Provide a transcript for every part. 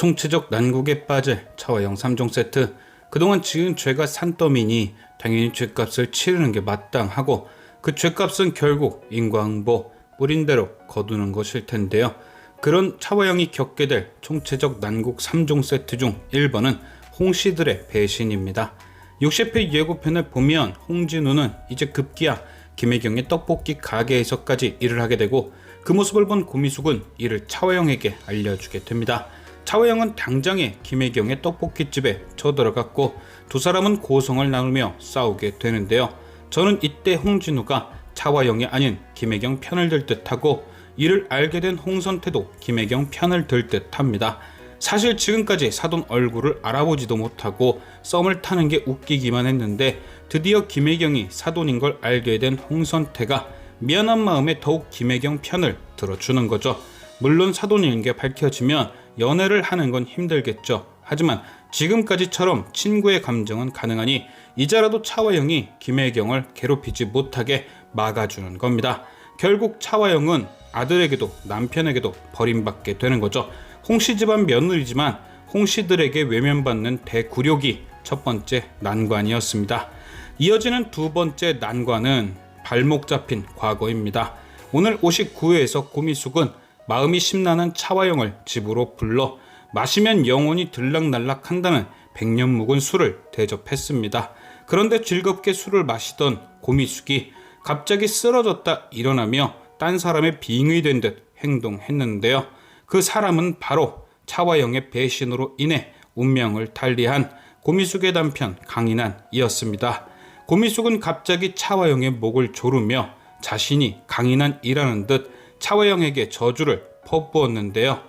총체적 난국에 빠질 차화영 3종 세트. 그동안 지은 죄가 산더미니 당연히 죄값을 치르는 게 마땅하고, 그 죄값은 결국 인과응보 뿌린 대로 거두는 것일 텐데요. 그런 차화영이 겪게 될 총체적 난국 3종 세트 중 1번은 홍씨들의 배신입니다. 60회 예고편을 보면 홍진우는 이제 급기야 김혜경의 떡볶이 가게에서까지 일을 하게 되고, 그 모습을 본 고미숙은 이를 차화영에게 알려주게 됩니다. 차화영은 당장에 김혜경의 떡볶이집에 쳐들어갔고, 두 사람은 고성을 나누며 싸우게 되는데요. 저는 이때 홍진우가 차화영이 아닌 김혜경 편을 들 듯하고, 이를 알게 된 홍선태도 김혜경 편을 들 듯합니다. 사실 지금까지 사돈 얼굴을 알아보지도 못하고 썸을 타는 게 웃기기만 했는데, 드디어 김혜경이 사돈인 걸 알게 된 홍선태가 미안한 마음에 더욱 김혜경 편을 들어주는 거죠. 물론 사돈인 게 밝혀지면 연애를 하는 건 힘들겠죠. 하지만 지금까지처럼 친구의 감정은 가능하니 이제라도 차화영이 김혜경을 괴롭히지 못하게 막아주는 겁니다. 결국 차화영은 아들에게도 남편에게도 버림받게 되는 거죠. 홍씨 집안 며느리지만 홍씨들에게 외면받는 대구력이 첫 번째 난관이었습니다. 이어지는 두 번째 난관은 발목 잡힌 과거입니다. 오늘 59회에서 고미숙은 마음이 심란한 차화영을 집으로 불러 마시면 영혼이 들락날락한다는 100년 묵은 술을 대접했습니다. 그런데 즐겁게 술을 마시던 고미숙이 갑자기 쓰러졌다 일어나며 딴 사람의 빙의 된 듯 행동했는데요. 그 사람은 바로 차화영의 배신으로 인해 운명을 달리한 고미숙의 남편 강인한이었습니다. 고미숙은 갑자기 차화영의 목을 조르며 자신이 강인한이라는 듯 차화영에게 저주를 퍼부었는데요.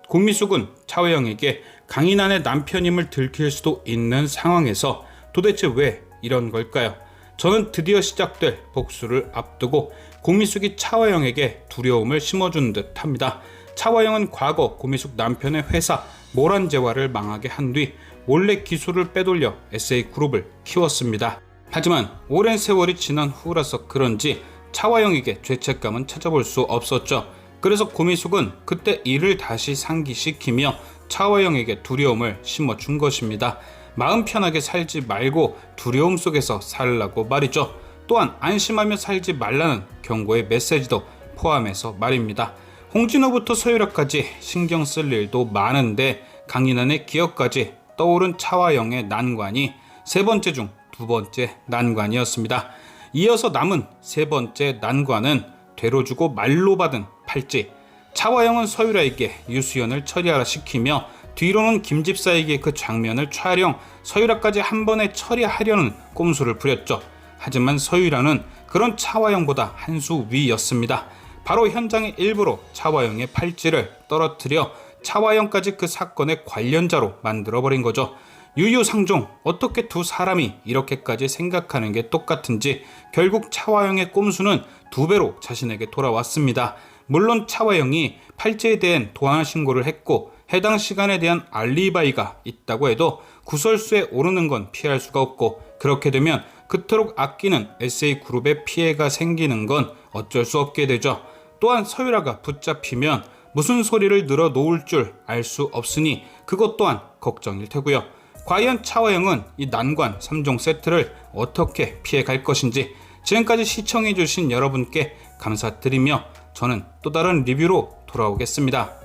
고미숙은 차화영에게 강인한의 남편임을 들킬 수도 있는 상황에서 도대체 왜 이런 걸까요? 저는 드디어 시작될 복수를 앞두고 고미숙이 차화영에게 두려움을 심어준 듯합니다. 차화영은 과거 고미숙 남편의 회사 모란재화를 망하게 한 뒤 몰래 기술을 빼돌려 SA그룹을 키웠습니다. 하지만 오랜 세월이 지난 후라서 그런지 차화영에게 죄책감은 찾아볼 수 없었죠. 그래서 고미숙은 그때 이를 다시 상기시키며 차화영에게 두려움을 심어준 것입니다. 마음 편하게 살지 말고 두려움 속에서 살라고 말이죠. 또한 안심하며 살지 말라는 경고의 메시지도 포함해서 말입니다. 홍진호부터 서유라까지 신경 쓸 일도 많은데 강인한의 기억까지 떠오른 차화영의 난관이 세 번째 중 두 번째 난관이었습니다. 이어서 남은 세 번째 난관은 되로 주고 말로 받은 팔찌. 차화영은 서유라에게 유수연을 처리하라 시키며 뒤로는 김집사에게 그 장면을 촬영, 서유라까지 한 번에 처리하려는 꼼수를 부렸죠. 하지만 서유라는 그런 차화영보다 한 수 위였습니다. 바로 현장의 일부로 차화영의 팔찌를 떨어뜨려 차화영까지 그 사건의 관련자로 만들어버린 거죠. 유유상종, 어떻게 두 사람이 이렇게까지 생각하는 게 똑같은지 결국 차화영의 꼼수는 2배로 자신에게 돌아왔습니다. 물론 차화영이 팔찌에 대한 도안 신고를 했고 해당 시간에 대한 알리바이가 있다고 해도 구설수에 오르는 건 피할 수가 없고, 그렇게 되면 그토록 아끼는 SA그룹에 피해가 생기는 건 어쩔 수 없게 되죠. 또한 서유라가 붙잡히면 무슨 소리를 늘어 놓을 줄 알 수 없으니 그것 또한 걱정일 테고요. 과연 차화영은 이 난관 3종 세트를 어떻게 피해갈 것인지, 지금까지 시청해주신 여러분께 감사드리며 저는 또 다른 리뷰로 돌아오겠습니다.